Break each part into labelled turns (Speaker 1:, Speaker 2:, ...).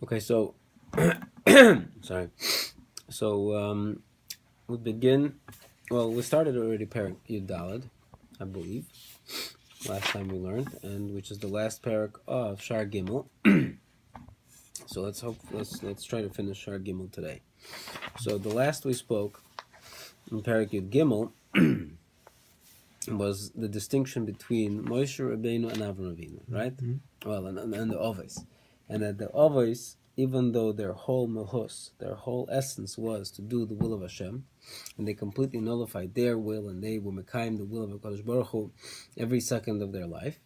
Speaker 1: Okay, so sorry. So we begin. Well, we started already Parak Yud Daled, I believe. Last time we learned, and which is the last parak of Shar Gimel. So let's try to finish Shar Gimel today. So the last we spoke in Parak Yud Gimel was the distinction between Moshe Rabbeinu and Avram Avinu, right? Mm-hmm. Well, and the Ovis, and that the Ovis, even though their whole Mehus, their whole essence was to do the will of Hashem, and they completely nullified their will, and they were Mekayim the will of HaKadosh Baruch Hu every second of their life.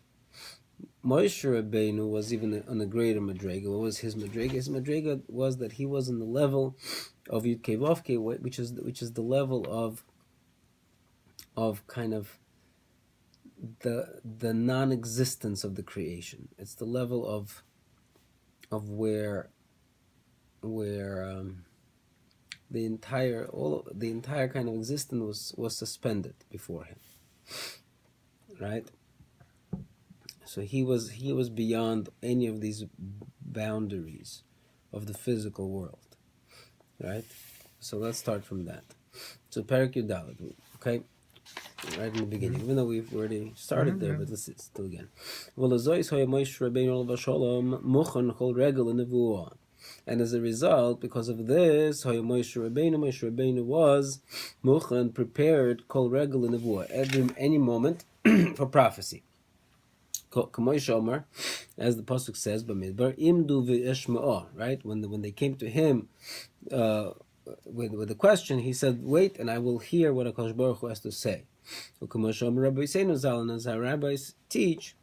Speaker 1: Moshe Rabbeinu was even on a greater Madrega. What was his Madrega? His Madrega was that he was in the level of Yud Kei Vav Kei, which is the level of kind of the non-existence of the creation. It's the level of where the entire kind of existence was suspended before him, right? So he was beyond any of these boundaries of the physical world, right? So let's start from that. So Parak Yud Daled, okay, right in the beginning, even though we've already started there, but let's still again. And as a result, because of this, Moshe Rabbeinu was muchan, prepared kol regel nevuah, any moment for prophecy. As the pasuk says, "Bamidbar imdu ve'eshma'ah." Right, when they came to him with the question, he said, "Wait, and I will hear what HaKadosh Baruch Hu has to say." As our rabbis teach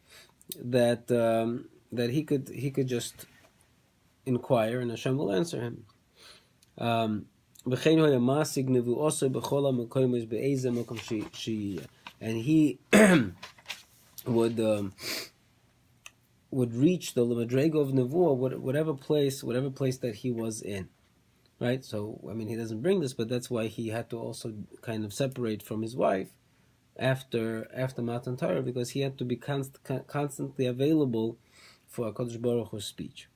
Speaker 1: that he could just inquire and Hashem will answer him. And he would reach the Madrega of Nevuah, whatever place that he was in, right? So, I mean, he doesn't bring this, but that's why he had to also kind of separate from his wife after Matan Torah, because he had to be constantly available for HaKadosh Baruch Hu's speech.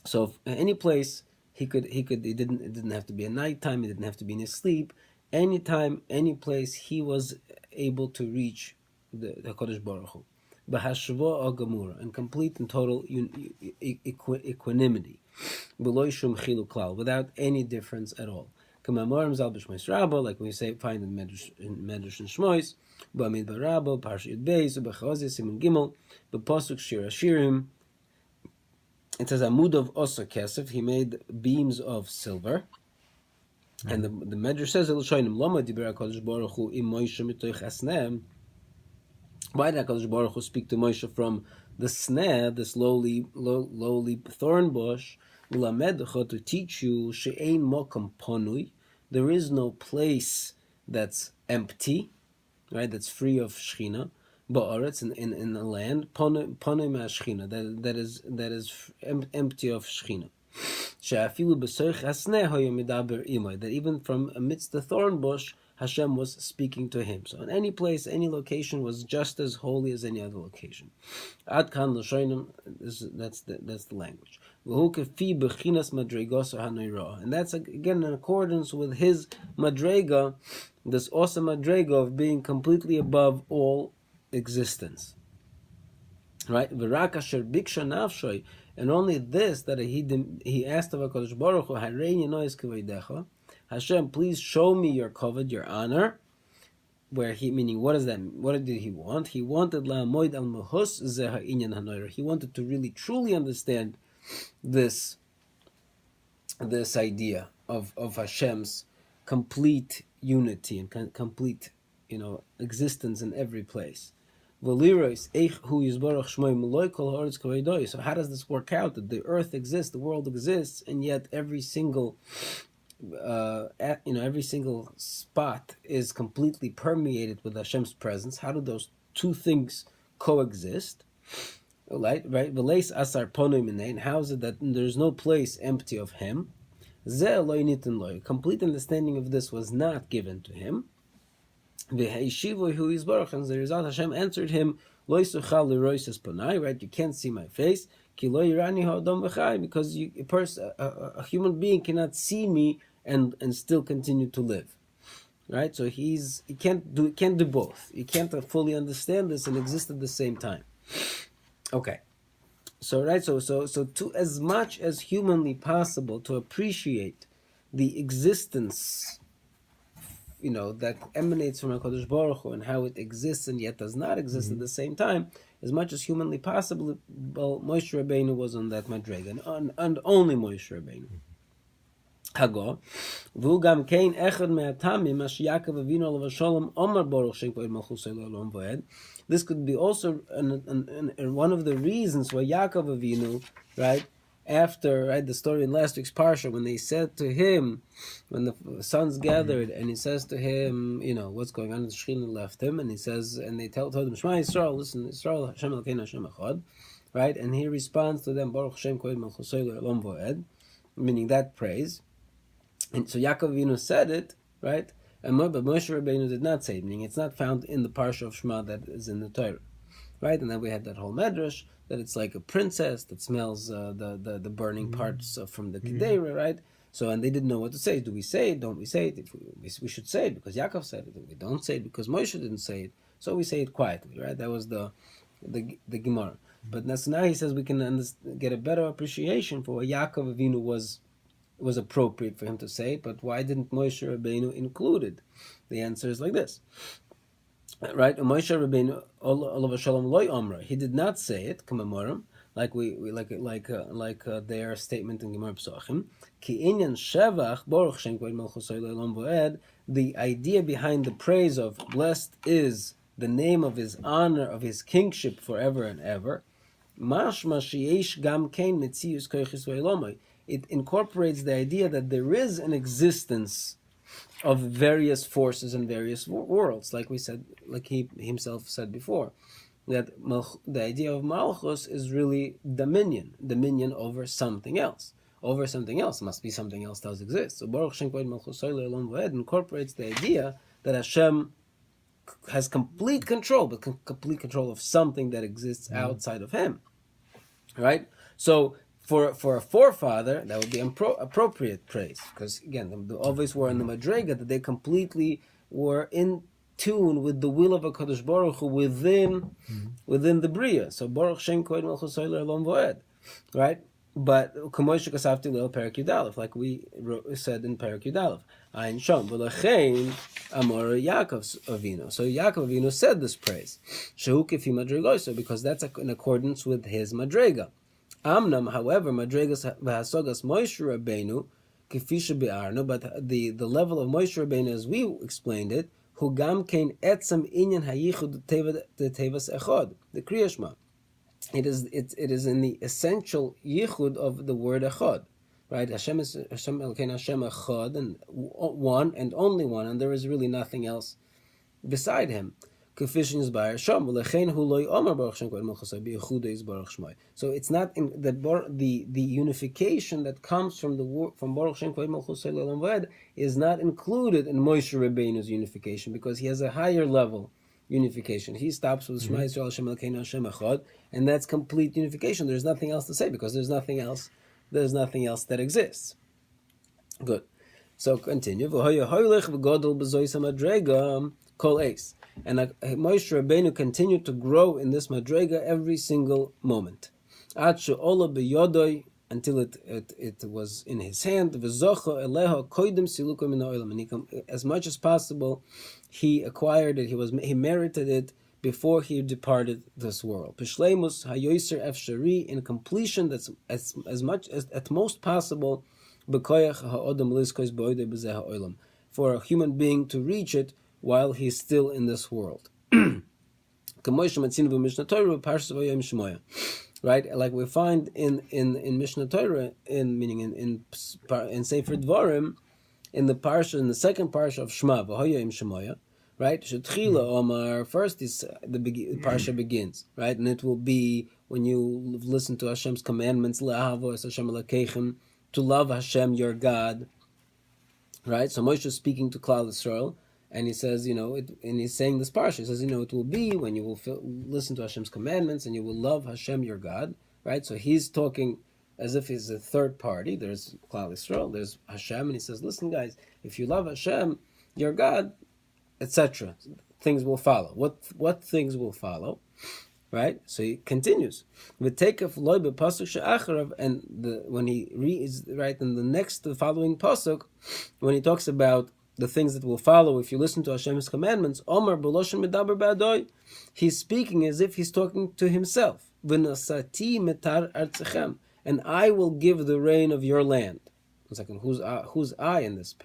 Speaker 1: So, any place it didn't have to be at nighttime, it didn't have to be in his sleep. Anytime, any place, he was able to reach the HaKadosh Baruch Hu. B'hashva Gamura, and complete and total equanimity, without any difference at all. Like we say, find in Medrash and Shmois, B'amid Barabo, Parsha Yud Beis, B'chazia Siman Gimel, B'pasuk Shir Hashirim. It says Amud of Osa Kesef. He made beams of silver. And the Medrash says, Lama Dibra HaKadosh Baruch Hu im Moshe mitoich asnem. Why did HaKadosh Baruch Hu speak to Moshe from the sneh, this lowly thorn bush? Ulamedecha, to teach you, she'ein mokam ponui. There is no place that's empty, right? That's free of Shechina. Ba'aretz, in the land, ponui ma'ashchina, that is empty of Shechina. That even from amidst the thorn bush, Hashem was speaking to him. So in any place, any location was just as holy as any other location. Ad kan l'shoinim, that's the language. And that's again in accordance with his madrega, this awesome madrega of being completely above all existence. Right? And only this, that he asked of HaKadosh Baruch Hu, Hashem, please show me your kavod, your honor. Where meaning, what does that mean? What did he want? He wanted la'amoid al mahus zeha inyan hanoyer. He wanted to really truly understand this idea of Hashem's complete unity and complete, existence in every place. So how does this work out? That the earth exists, the world exists, and yet every single spot is completely permeated with Hashem's presence. How do those two things coexist? Right? And how is it that there's no place empty of Him? Complete understanding of this was not given to him. And as a result, Hashem answered him, right? You can't see my face. Ki lo yirani ha'adam v'chai, because a human being cannot see me and still continue to live. Right? So he can't do both. He can't fully understand this and exist at the same time. Okay. So to as much as humanly possible to appreciate the existence, that emanates from HaKadosh Baruch Hu and how it exists and yet does not exist at the same time, as much as humanly possible, Moshe Rabbeinu was on that madrega, and only Moshe Rabbeinu. Hago, והוא גם כן אחד מהטעמים מה שיעקב אבינו עליו השלום אומר ברוך שם כבוד מלכותו לעולם ועד. This could be also one of the reasons why Yaakov Avinu, right, after, right, the story in last week's parsha, when they said to him, when the sons gathered, and he says to him, what's going on, the Shekhinah left him, and he says, and they told him, Shema Yisrael, listen, Yisrael, Hashem Elokeinu Hashem Echad, right, and he responds to them, Baruch Shem Kod Malchusay Le'olam V'ed, meaning that praise. And so Yaakov Avinu said it, right, but Moshe Rabbeinu did not say it, meaning it's not found in the parsha of Shema that is in the Torah, right, and then we had that whole medrash, that it's like a princess that smells the burning parts from the Kedera, right? So, and they didn't know what to say. Do we say it? Don't we say it? If we should say it because Yaakov said it. If we don't say it because Moshe didn't say it, so we say it quietly, right? That was the Gemara. But now he says we can get a better appreciation for what Yaakov Avinu was appropriate for him to say it, but why didn't Moshe Rabbeinu include it? The answer is like this. Right, Moshe Rabbeinu olav shalom loy omra. He did not say it. Kamamorim, like their statement in Gemara Pesachim. Ki inyan shevach baruch shem kavod malchusay le'olam v'ed. The idea behind the praise of blessed is the name of his honor, of his kingship forever and ever. Mashma sheyesh gam kein mitzius koichis ve'elomai. It incorporates the idea that there is an existence of various forces and various worlds, like we said, like he himself said before, that the idea of Malchus is really dominion over something else. Must be something else does exist. So Baruch Shem Kavod Malchusay Le'olam V'ed incorporates the idea that Hashem has complete control, but complete control of something that exists outside of him. Right? So for a forefather, that would be appropriate praise, because again, the always were in the madrega that they completely were in tune with the will of HaKadosh Baruch Hu within the bria. So Baruch Shem Kavod Malchusay Le'olam V'ed, right? But Kamosh Kasavti Leil Perak Yudalef, like we said in Perak Yudalef, Ayin Shom V'Lachein Amor Yaakov Avinu. So Yaakov Avinu said this praise, Shehu Kifi Madregoso, because that's in accordance with his madrega. Amnam, however, Madregas v'hasogas Moshe Rabbeinu kifisha be'arno, but the level of Moshe Rabbeinu, as we explained it, hu gam kein etzam inyan hayichud tevas echad, the Kriya Shema. It is in the essential yichud of the word echad, right? Hashem Elokeinu Hashem echad, and one and only one, and there is really nothing else beside him. So it's not in the unification that comes from Baruch Shem Kavod Malchusay Le'olam V'ed is not included in Moshe Rabbeinu's unification, because he has a higher level unification. He stops with Shema Yisrael Hashem Elokeinu Hashem Echad, and that's complete unification. There's nothing else to say, because there's nothing else that exists. Good. So continue. And Moshe Rabbeinu continued to grow in this madrega every single moment, until it was in his hand. And as much as possible, he acquired it. He merited it before he departed this world. In completion, that's as much as at most possible, for a human being to reach it while he's still in this world. Right? Like we find in Mishnah Torah, in Sefer Dvarim, in the second parsha of Shema, right? Shetchila Omar, first is the parsha begins, right? And it will be when you listen to Hashem's commandments, Le'ahavos Hashem Elokeichem, to love Hashem your God, right? So Moshe is speaking to Klal Yisrael, and he says, and he's saying this parsha. He says, it will be when you will listen to Hashem's commandments and you will love Hashem your God, right? So he's talking as if he's a third party. There's Klal Yisrael, there's Hashem, and he says, listen, guys, if you love Hashem, your God, etc., things will follow. What things will follow? Right? So he continues. And when he reads, right, in the following pasuk, when he talks about the things that will follow if you listen to Hashem's commandments, Omar b'loshen medaber ba'adoi, he's speaking as if he's talking to himself. V'nasati metar artzechem, and I will give the rain of your land. One second, who's I in this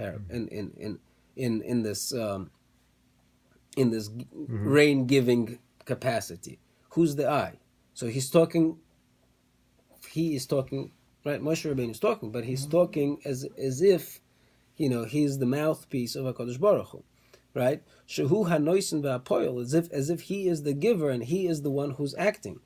Speaker 1: in this rain giving capacity? Who's the I? So he is talking, right? Moshe Rabbeinu is talking, but he's talking as if, he's the mouthpiece of HaKadosh Baruch Hu, right? Shehu hanoisen v'apoyel, as if he is the giver and he is the one who's acting.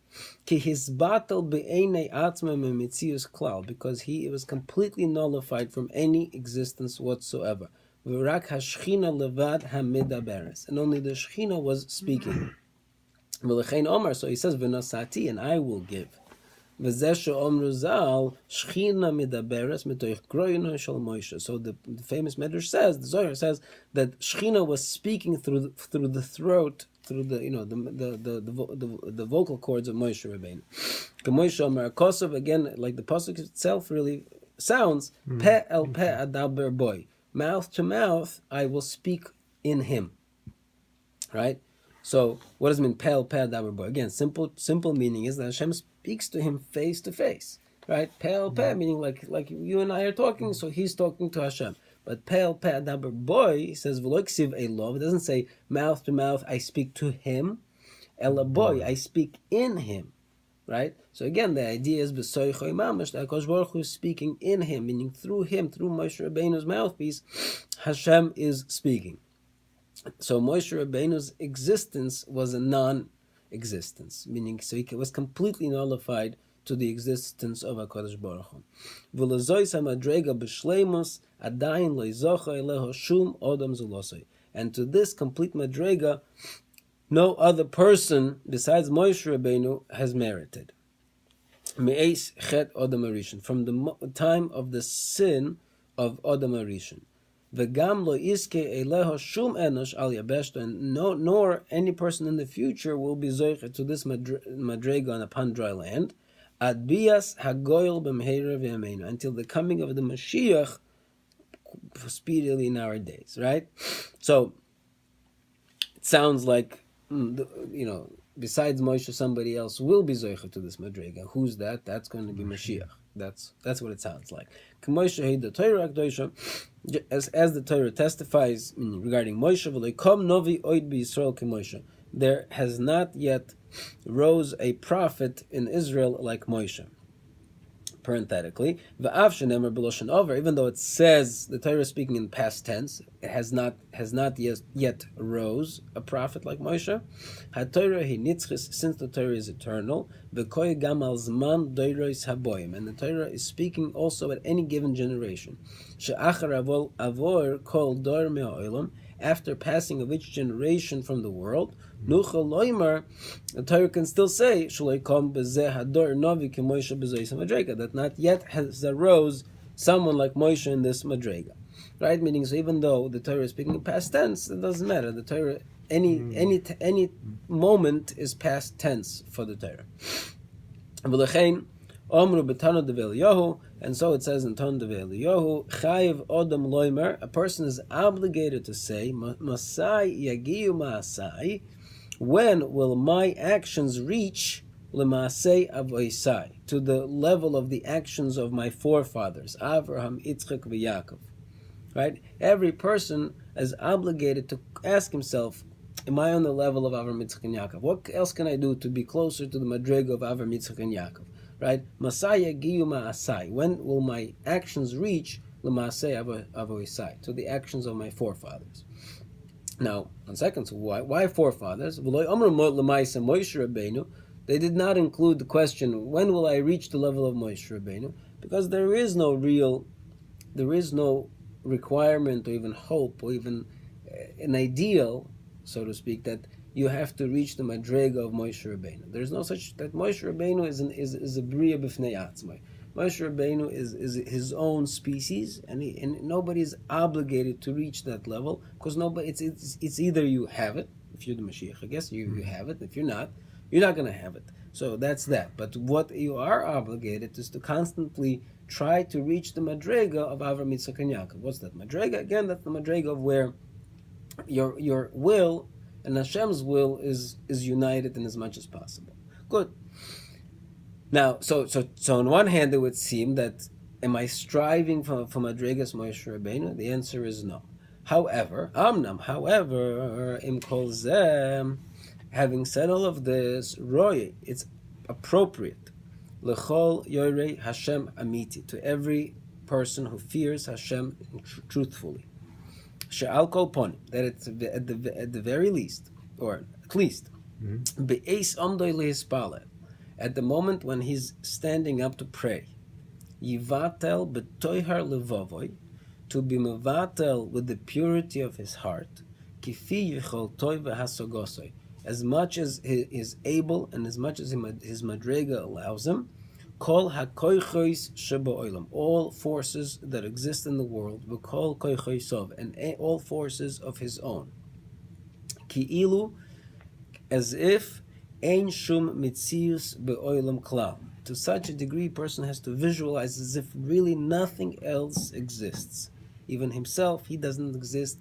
Speaker 1: Ki hisbatel be'enei atzma memitzius klal, because he was completely nullified from any existence whatsoever. V'rak hashchina levad hamidaberes, and only the Shechina was speaking. So he says, "V'nasati," and I will give. So the famous Medrash says, the Zohar says that Shechina was speaking through the throat, through the vocal cords of Moshe Rabbeinu. Moshe Omer Kosov, again, like the pasuk itself really sounds, Peh el peh adaber boy, mouth to mouth, I will speak in him, right? So, what does it mean, Pel Pel Daber Boy? Again, simple meaning is that Hashem speaks to him face to face, right? Pel Pel meaning like you and I are talking, so he's talking to Hashem. But Pel Pel Daber Boy says V'loiksiv Elov. It doesn't say mouth to mouth, I speak to him. Ela Boy, I speak in him, right? So again, the idea is B'soichoi Mamash, that HaKadosh Baruch Hu is speaking in him, meaning through him, through Moshe Rabbeinu's mouthpiece, Hashem is speaking. So Moshe Rabbeinu's existence was a non-existence, meaning so he was completely nullified to the existence of HaKadosh Baruch Hu. V'lezois hamadrega b'shleimus adayin lo yizocha eleho shum odam zulosoi. And to this complete madrega, no other person besides Moshe Rabbeinu has merited. Me'eis chet odam arishin, from the time of the sin of Odam Arishin. V'gam lo iske eleho shum enosh al yabeshta, and nor any person in the future will be zoiche to this madrega upon dry land. Ad bias hagoyel b'mheira v'yameinu, until the coming of the Mashiach speedily in our days. Right. So it sounds like besides Moshe, somebody else will be zoiche to this madrega. Who's that? That's going to be Mashiach. That's what it sounds like. As the Torah testifies regarding Moshe, there has not yet rose a prophet in Israel like Moshe. Parenthetically, even though it says the Torah is speaking in past tense, it has not yet rose a prophet like Moshe. Since the Torah is eternal, and the Torah is speaking also at any given generation. After passing of each generation from the world, the Torah can still say that not yet has arose someone like Moshe in this madrega, right? Meaning, so even though the Torah is speaking in past tense, it doesn't matter. The Torah, any moment is past tense for the Torah. And so it says in Ton de Eliyahu, Chayiv Odom Loimer, a person is obligated to say, Masai Yagiyu Maasai, when will my actions reach L'Maasei Avoisai, to the level of the actions of my forefathers, Avraham, Yitzchak, Yaakov. Right? Every person is obligated to ask himself, am I on the level of Avraham, Yitzchak, and Yaakov? What else can I do to be closer to the madrega of Avraham, Yitzchak, and Yaakov? Right? Masaya Giyuma Asai. When will my actions reach L'Maasei Avoisai, to the actions of my forefathers? Now, 1 second, so why forefathers? They did not include the question, when will I reach the level of Moshe Rabbeinu? Because there is no requirement or even hope or even an ideal, so to speak, that you have to reach the madrega of Moshe Rabbeinu. There's no such that Moshe Rabbeinu is a bria b'fnei atzmai. Moshe Rabbeinu is his own species, and nobody is obligated to reach that level, because nobody. It's either you have it, if you're the Mashiach, I guess you have it. If you're not going to have it. So that's that. But what you are obligated is to constantly try to reach the madrega of Avram, Yitzchak, and Yaakov. What's that madrega? Again, that's the madrega of where your will and Hashem's will is united in as much as possible. Good. Now, so on one hand, it would seem that, am I striving for madregas Moshe Rabbeinu? The answer is no. However, im kol zeh, having said all of this, roy, it's appropriate, lechol yorei Hashem amiti, to every person who fears Hashem truthfully. She'al kol ponim, that it's at the very least, or at least, be'eis omdoi lehispaleh, at the moment when he's standing up to pray, yivatel b'toihar levavoy, to be mevatel with the purity of his heart, kifi yicholtoi v'hasogosoi, as much as he is able and as much as his madrega allows him, kol hakoichois sheba'olam, all forces that exist in the world, v'kol koichoisov, and all forces of his own, ki'ilu, as if ein shum mitzius be'olam klal. To such a degree, a person has to visualize as if really nothing else exists. Even himself, he doesn't exist.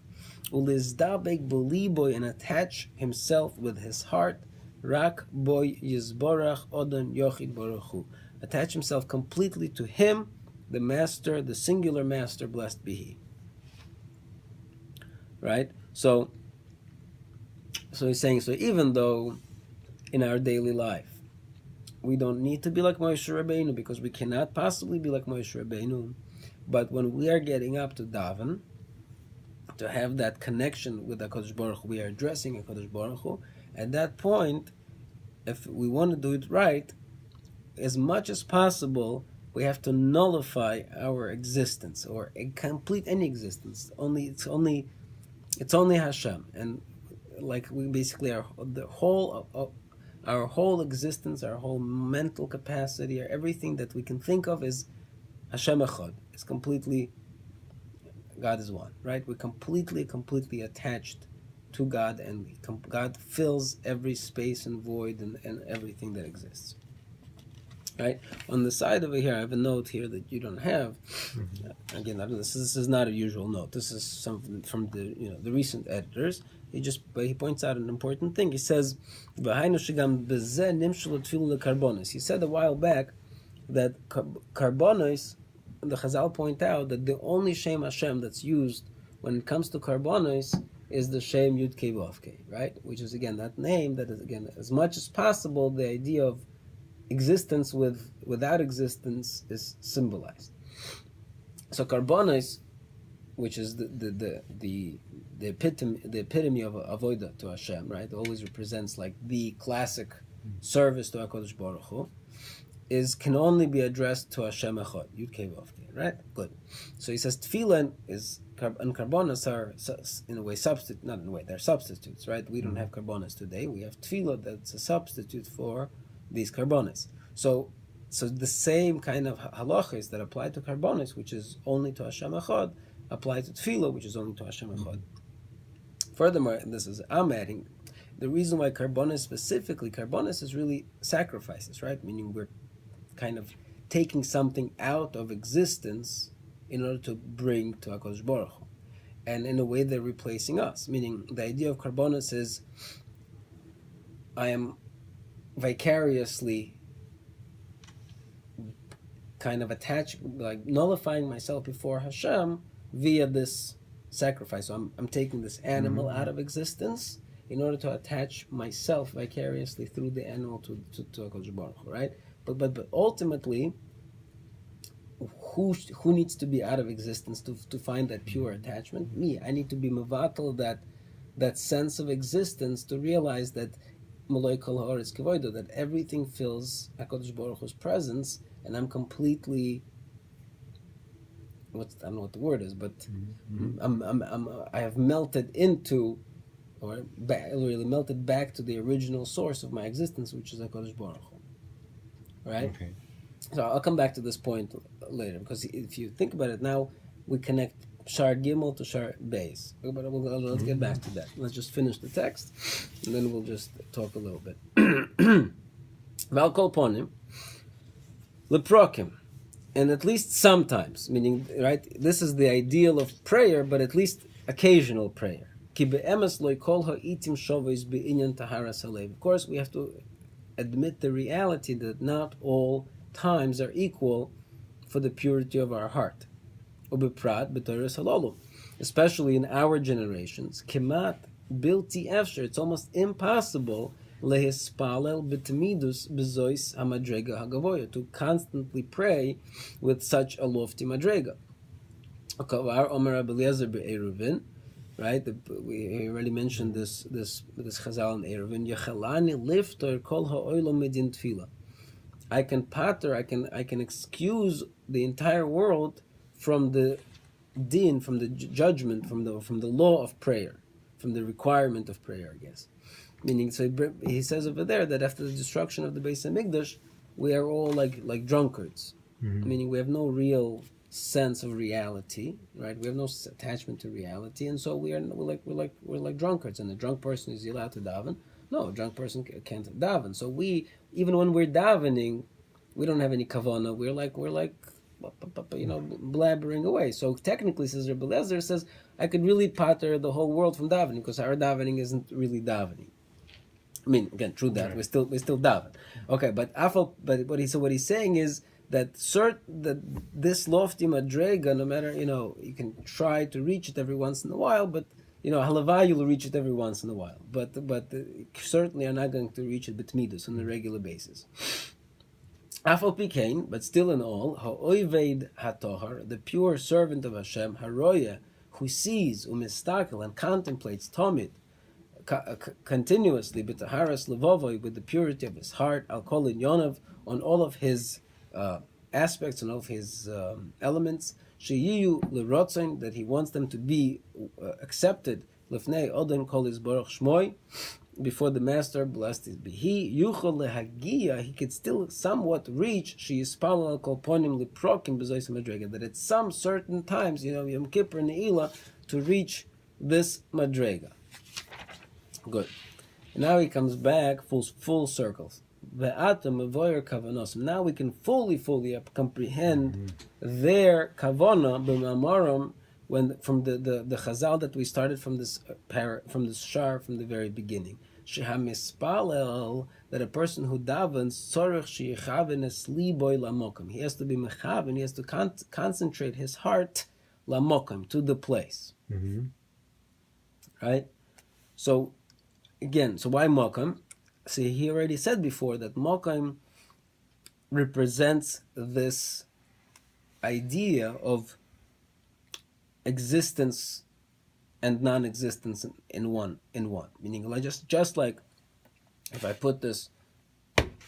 Speaker 1: Ulizdabek boliboy, and attach himself with his heart. Rak boy yizborach odon yochid baruchu. Attach himself completely to him, the master, the singular master, blessed be he. Right? So he's saying, so even though in our daily life we don't need to be like Moshe Rabbeinu, because we cannot possibly be like Moshe Rabbeinu, but when we are getting up to daven, to have that connection with HaKadosh Baruch Hu, we are addressing HaKadosh Baruch Hu, at that point, if we want to do it right, as much as possible, we have to nullify our existence, or complete any existence. It's only Hashem, and like we basically our whole existence, our whole mental capacity, or everything that we can think of is Hashem Echad. It's completely, God is one, right? We're completely attached to God, and God fills every space and void and everything that exists. Right? On the side over here, I have a note here that you don't have. Again, this is not a usual note. This is something from the recent editors. He points out an important thing. He says, he said a while back that karbonos, the Chazal point out that the only Shem Hashem that's used when it comes to karbonos is the Shem Yud Kei Vav Kei, right? Which is again that name that is, again, as much as possible, the idea of existence without existence is symbolized. So karbonos, which is the epitome of avodah to Hashem, right? It always represents like the classic service to HaKadosh Baruch Hu, can only be addressed to Hashem Echad, Yud Kei Vav Kei, right? Good. So he says tefillah and karbonos are in a way they're substitutes, right? We don't have karbonos today. We have tefillah that's a substitute for these karbonos. So the same kind of halachas that apply to karbonos, which is only to Hashem Echad, apply to tefillah, which is only to Hashem Echad. Furthermore, and this is I'm adding, the reason why karbonos is really sacrifices, right? Meaning we're kind of taking something out of existence in order to bring to HaKadosh Baruch Hu. And in a way they're replacing us. Meaning the idea of karbonos is I am vicariously kind of attaching, like nullifying myself before Hashem via this sacrifice. So I'm taking this animal out of existence in order to attach myself vicariously through the animal to HaKadosh Baruch Hu, right? But ultimately, who needs to be out of existence to find that pure attachment? Me. I need to be mevatel that sense of existence to realize that Malay Kol Ha'aretz Kevodo, that everything fills HaKadosh Baruch Hu's presence, and I'm completely, I don't know what the word is, but I have melted into or really melted back to the original source of my existence, which is HaKadosh Baruch Hu. Right?
Speaker 2: Okay.
Speaker 1: So I'll come back to this point later, because if you think about it now, we connect Shar Gimel to Shar Beis. But let's get back to that. Let's just finish the text, and then we'll just talk a little bit. Val kol ponim leprokim, and at least sometimes, meaning, right, this is the ideal of prayer, but at least occasional prayer. Ki be'emes lo kol ha'itim shoves be'inyan taharas halev. Of course, we have to admit the reality that not all times are equal for the purity of our heart. Ubiprat b'toras halalu, especially in our generations, kemat bilti efsher, it's almost impossible lehispalel b'temidus b'zois hamadrega hagavoya, to constantly pray with such a lofty madrega. Kavar Omer Abeliezer be'eruvin, right? We already mentioned this Chazal in Eruvin. Yechalani lifter kol ha'olam medin tefila. I can pater, I can excuse the entire world from the din, from the judgment, from the law of prayer, from the requirement of prayer, I guess. Meaning, so he says over there that after the destruction of the Beis HaMikdash, we are all like drunkards. Meaning, we have no real sense of reality, right? We have no attachment to reality, and so we're like drunkards. And a drunk person, is he allowed to daven? No, a drunk person can't daven. So we, even when we're davening, we don't have any kavana. We're like blabbering away. So technically, says Rebbe Lezer, says I could really pater the whole world from davening, because our davening isn't really davening. I mean, again, true that we still daven. Okay, but what he's saying is that this lofty madrega, no matter, you can try to reach it every once in a while, but halavai, you'll reach it every once in a while, but certainly are not going to reach it betmidus on a regular basis. Afal pikein, but still in all, ha'oived hatohar, the pure servant of Hashem, haroya, who sees umistakel and contemplates tomid continuously, b'taharas levovoi, with the purity of his heart, al kol inyonav, on all of his aspects and all of his elements, sheyiyu l'rotzen, that he wants them to be accepted, lefnei odem kol yisborach shmoi, before the Master, blessed be He, yuchol lehagia, he could still somewhat reach, she yispal al kol ponim liprokim b'zois madrega, that at some certain times, Yom Kippur Ne'ilah, to reach this madrega. Good. Now he comes back full circles. Now we can fully comprehend their kavana b'mamaram, when from the chazal that we started from this shar from the very beginning. Shehamispalel, that a person who davens tzorich sheyichaven es liboy lamokim, he has to be mechaven, he has to concentrate his heart lamokim, to the place. Right. So again, so why mokim? See, he already said before that mokim represents this idea of existence and non-existence in one. Meaning, just like if I put this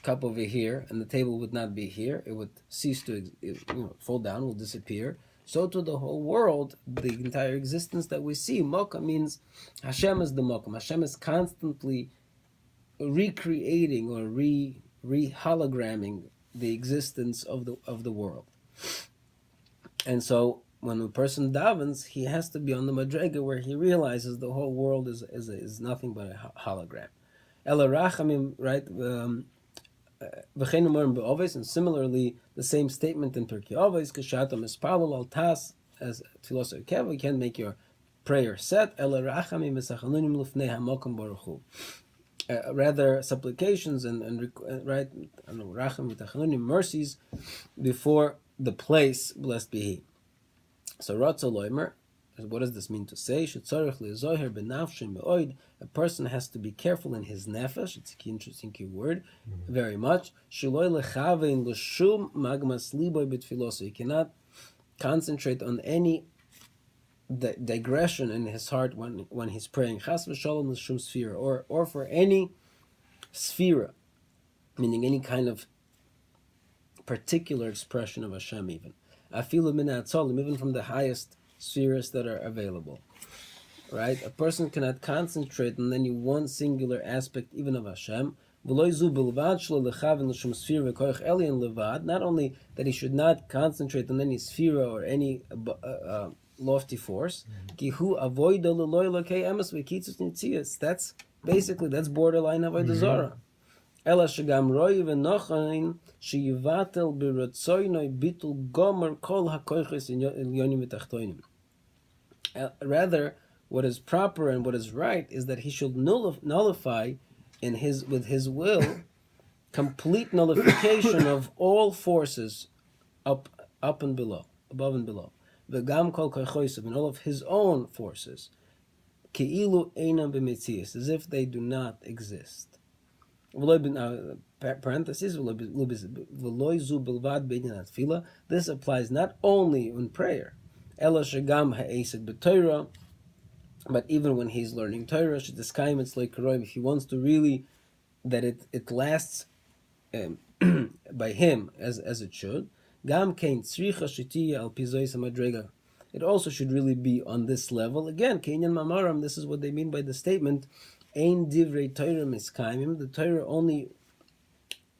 Speaker 1: cup over here and the table would not be here, it would cease to fall down, will disappear. So to the whole world, the entire existence that we see, mokum means Hashem is the mokum. Hashem is constantly recreating or re-hologramming the existence of the world. And so when a person davens, he has to be on the madrega where he realizes the whole world is nothing but a hologram. Ela rachamim, right? And similarly, the same statement in Pirkei Avos, Kashatam espalul al tas, as Tfilos Kev, you can't make your prayer set. Ela rachamim v'sachanunim lufnei hamokum baruch hu. Rather, supplications and right, racham v'tachanunim, mercies before the place, blessed be He. So Ratza Loimer, what does this mean to say? A person has to be careful in his nefesh. It's an interesting key word, very much. He cannot concentrate on any digression in his heart when he's praying. Or for any sphera, meaning any kind of particular expression of Hashem, even. Even from the highest spheres that are available. right? A person cannot concentrate on any one singular aspect, even of Hashem. Not only that he should not concentrate on any sphera or any lofty force. That's basically, that's borderline avodah zarah. Ela shegam roi v'nochain sheyivatel b'rotzoinoi bitul gomer kol hakoiches elyonim v'tachtoinim. Rather, what is proper and what is right is that he should nullify with his will complete nullification of all forces up and below, above and below. V'gam kol koichosav, and all of his own forces, keilu einam b'metzias, as if they do not exist. Parenthesis, this applies not only in prayer, but even when he's learning Torah, if he wants to really, that it lasts by him as it should. It also should really be on this level. Again, this is what they mean by the statement, Ein divrei Torah miskaimim. The Torah only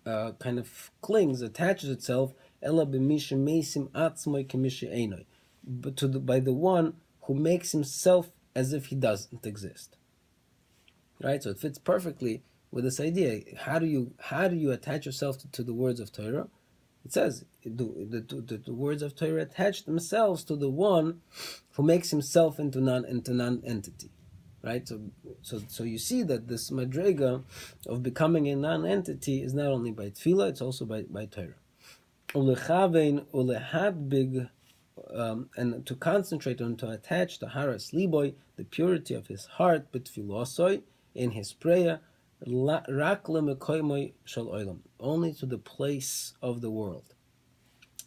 Speaker 1: kind of clings, attaches itself, ela b'misha meisim atzmoi k'misha einoi, but by the one who makes himself as if he doesn't exist. Right? So it fits perfectly with this idea. How do you attach yourself to the words of Torah? It says the words of Torah attach themselves to the one who makes himself into non-entity. Right, so you see that this madrega of becoming a non-entity is not only by tefillah, it's also by Torah. And to concentrate on, to attach to haras liboy, the purity of his heart, betfilosoi, in his prayer, rak lemekoymoi shel olam, only to the place of the world.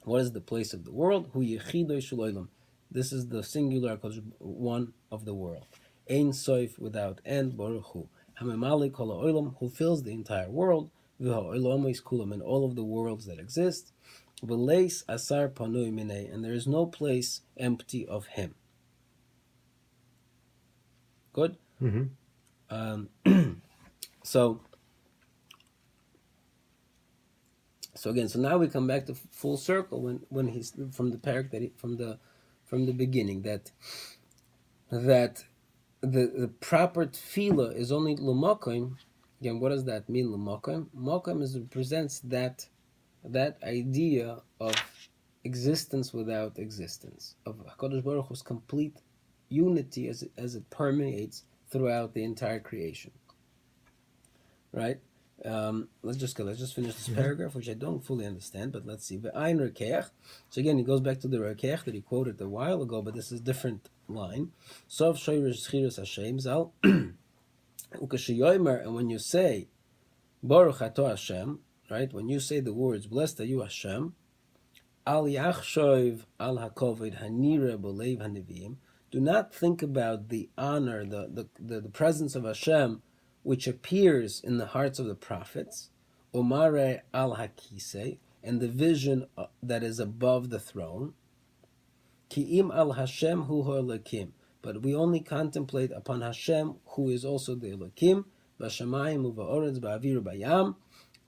Speaker 1: What is the place of the world? Hu yechidoi shel olam. This is the singular one of the world. Ein soif, without end, Baruch Hu. Hamemali kol ha'olam, who fills the entire world, v'ha'olamis kulam, and all of the worlds that exist. V'leis asar panui minei, and there is no place empty of him. Good? Mm-hmm. So again, so now we come back to full circle when he's from the parak that from the beginning that the proper tefillah is only l'makom. Again, what does that mean, l'makom? Makom represents that idea of existence without existence, of HaKadosh Baruch Hu's complete unity as it permeates throughout the entire creation. Right? Let's just finish this paragraph, which I don't fully understand, but let's see. Ve'ayin rekeach. So again, he goes back to the rekeach that he quoted a while ago, but this is a different line. Sof shoyrish schiras Hashem zal. Ukashiyomer, and when you say Baruch Ato Hashem, right? When you say the words Blessed are you Hashem, Al yachshoiv al hakoved hanira b'leiv hanivim. Do not think about the honor, the presence of Hashem, which appears in the hearts of the prophets, Omare al hakise, and the vision that is above the throne, Ki'im al Hashem hu ha'elakim, but we only contemplate upon Hashem, who is also the Elokim, Vashamayim uva'oretz ba'avir ba'yam,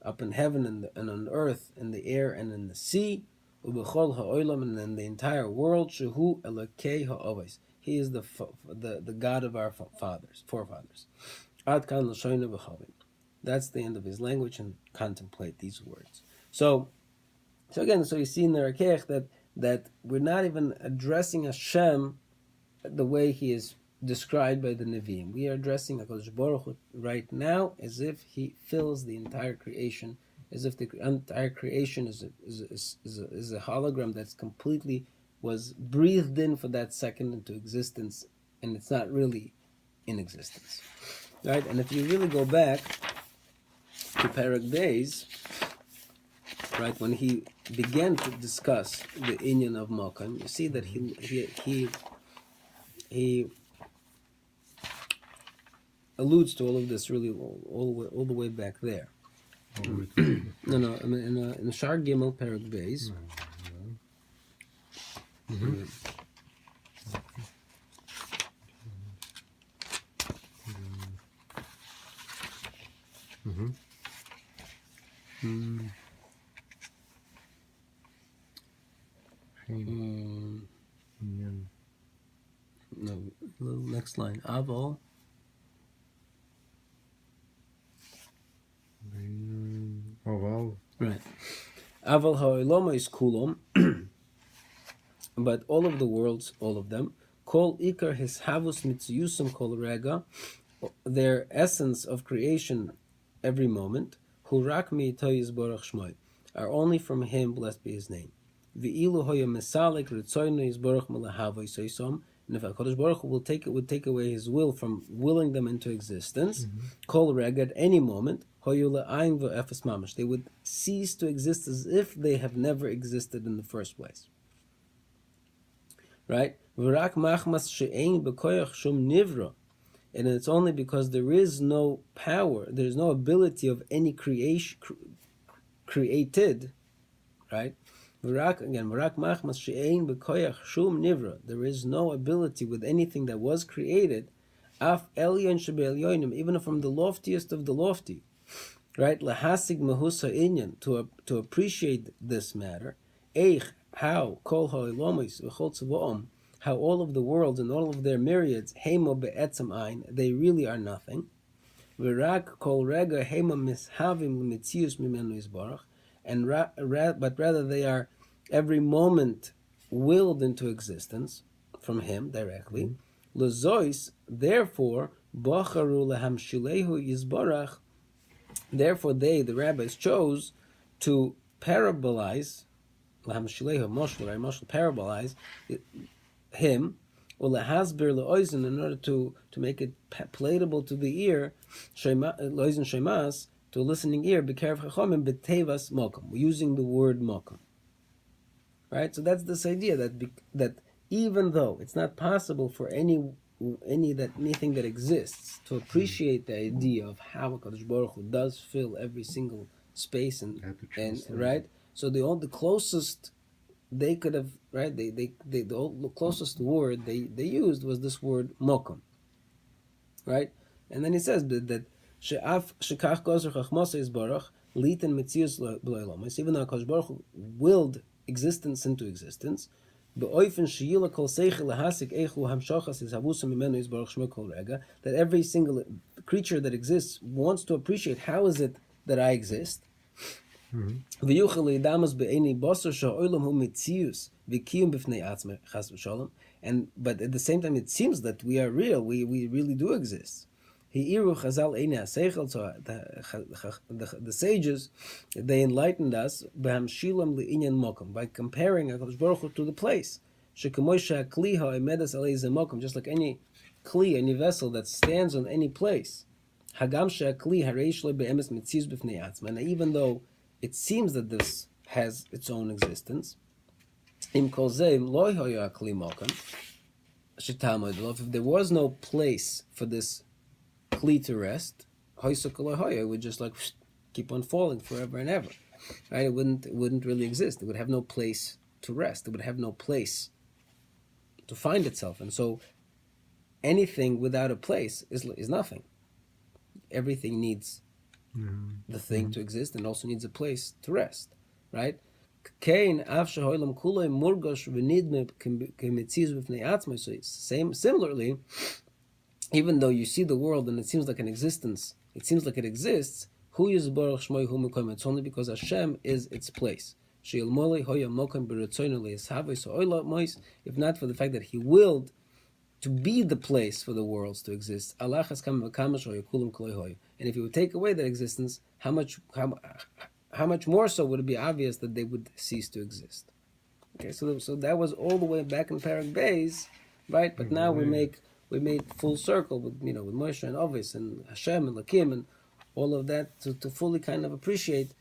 Speaker 1: up in heaven and on earth, in the air and in the sea, Ubechol ha'olam, and in the entire world, Shehu Elokei ha'oves. He is the God of our forefathers. Ad kan l'shoyna v'chavim. That's the end of his language, and contemplate these words. So again, you see in the Rakech that we're not even addressing Hashem the way he is described by the Nevi'im. We are addressing HaKadosh Baruch Hu right now as if he fills the entire creation, as if the entire creation is a hologram that's completely was breathed in for that second into existence, and it's not really in existence. Right, and if you really go back to Parak Beis, right, when he began to discuss the inyan of Makom, you see that he alludes to all of this really all the way back there. No, in Shar Gimel Parak Beis. No, next line. Aval. Right. Aval ha'olama is kulom, but all of the worlds, all of them, kol ikar his havus mitzuyusum kol rega, their essence of creation every moment, hurak mi'ito yizborach shmoy, are only from him, blessed be his name. V'ilu hoya mesalik ritzoyno yizborach melahavoy soisom, and if HaKadosh Baruch Hu would take away his will from willing them into existence, kol rega, at any moment, hoyu le'ayin v'efes mamash, they would cease to exist as if they have never existed in the first place. Right? V'rak machmas she'ein b'koyach shum nivra, and it's only because there is no power, there is no ability of any creation created, right? V'rak machmas she'ein b'koyach shum nivra, there is no ability with anything that was created, af elyon shebe'elyonim, even from the loftiest of the lofty, right? Lahasig mahus ha'inyan, to appreciate this matter, eich, how, kol ha'olomis v'chol tzva'om, how all of the worlds and all of their myriads, hema be'etzem ein, they really are nothing. V'rak kol rega hema mishavim l'mitzius mimenu yisbarach, and but rather they are every moment willed into existence from him directly. L'zois, therefore, bocharu lehamshilehu yisbarach, therefore they, the rabbis, chose to parabolize, lehamshilehu, moshel, parabolize him, or lehasbir leoizen, in order to make it palatable to the ear, loizen shemas, to a listening ear, b'kerev chachamim b'tevas mokum, using the word mokum. Right, so that's this idea that even though it's not possible for anything that exists to appreciate the idea of how HaKadosh Baruch Hu does fill every single space and right, so the closest they could have, right, the closest word they used was this word mokum, right, and then he says that she'af shekach gozer chachmasa yisbarach litan mitzius b'loilamos, even though HaKadosh Baruch Hu willed existence into existence, be'oifen sheyila kol seichel lahasik eichu hamshachas is havusam mimenu yisbarach shmo kol rega, that every single creature that exists wants to appreciate how is it that I exist. V'yuchel be'eni basar sha'olam hu mitzius v'kiyum b'fnei atzmei chas v'shalom, but at the same time it seems that we are real, we really do exist. Hi'iru chazal eini ha'seichel, so the sages, they enlightened us b'hamshilam le'inyan mokum, by comparing HaKadosh Baruch Hu to the place. She'kamoy she'akli ha'emedas alei ze mokum, just like any kli, any vessel that stands on any place. Hagam she'akli hareish le be'emes mitzius b'fnei atzmei, and even though it seems that this has its own existence, im kol zeh lo hoya akli mokum she'tamod, if there was no place for this kli to rest, it would just like keep on falling forever and ever, right? It wouldn't really exist. It would have no place to rest. It would have no place to find itself, and so anything without a place is nothing. Everything needs the thing to exist, and also needs a place to rest, right? Similarly, even though you see the world and it seems like it exists, it's only because Hashem is its place. If not for the fact that He willed to be the place for the worlds to exist, and if He would take away that existence, how much more so would it be obvious that they would cease to exist? Okay, so that was all the way back in Parak Beis, right? But now we made full circle with with Moshe and Ovis and Hashem and Lakim and all of that to fully kind of appreciate.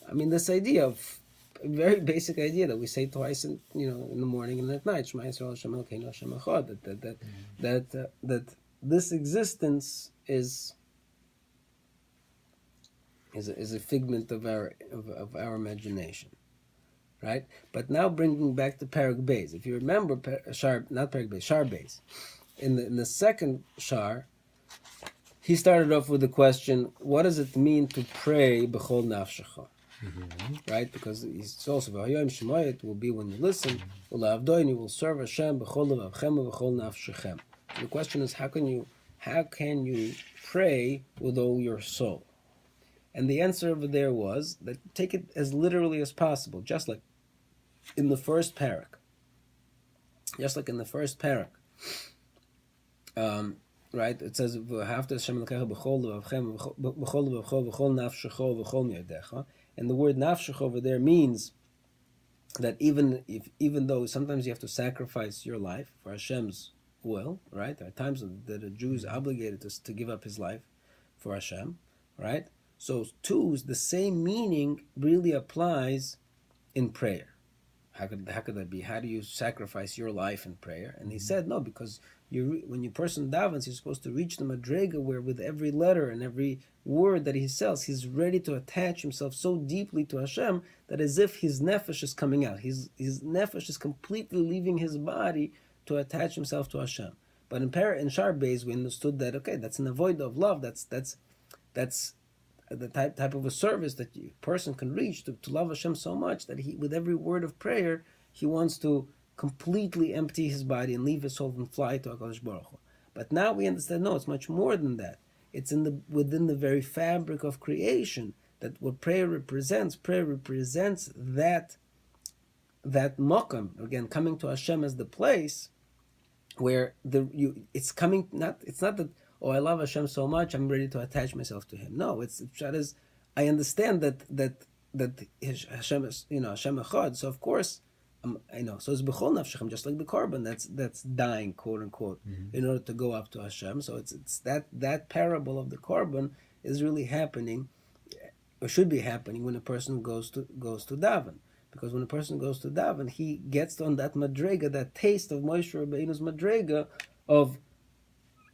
Speaker 1: I mean, this idea of a very basic idea that we say twice in the morning and at night, Shema Yisrael Hashem Elokeinu Hashem Echad, that this existence is a figment of our imagination, right? But now bringing back to Parak Beis, if you remember, Shar Beis. In the second Shar, he started off with the question, what does it mean to pray b'chol nafshecha? right? Because it's also v'hayom shemayit will be when you listen. U'la'avdoin, you will serve Hashem b'chol levavchem u'b'chol nafshechem. The question is, how can you pray with all your soul? And the answer over there was that take it as literally as possible, just like in the first parak. Right? It says, and the word nafshech over there means that even though sometimes you have to sacrifice your life for Hashem's will, right? There are times that a Jew is obligated to give up his life for Hashem, right? So too, the same meaning really applies in prayer. How could that be? How do you sacrifice your life in prayer? And he said, no, because when a person davens, he's supposed to reach the madrega where with every letter and every word that he says, he's ready to attach himself so deeply to Hashem that as if his nefesh is coming out. His nefesh is completely leaving his body to attach himself to Hashem. But in Shar Beis, we understood that, okay, that's an avoid of love. That's the type of a service that a person can reach to love Hashem so much that he, with every word of prayer, he wants to completely empty his body and leave his soul and fly to HaKadosh Baruch Hu. But now we understand, no, it's much more than that. It's within the very fabric of creation that what prayer represents. Prayer represents that makam, again, coming to Hashem as the place where it's not that, oh, I love Hashem so much, I'm ready to attach myself to Him. No, it's I understand that Hashem is, Hashem Echad. So of course, so it's b'chol nafshechem, just like the korban that's dying, quote unquote, in order to go up to Hashem. So it's that parable of the korban is really happening, or should be happening, when a person goes to daven. Because when a person goes to daven, he gets on that madrega, that taste of Moshe Rabbeinu's madrega of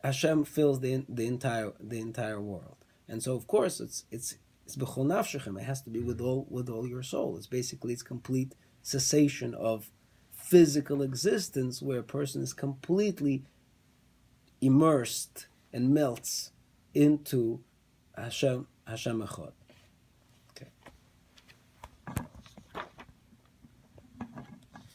Speaker 1: Hashem fills the entire world. And so of course it's b'chol nafshechem. It has to be with all your soul. It's complete cessation of physical existence, where a person is completely immersed and melts into Hashem Echad.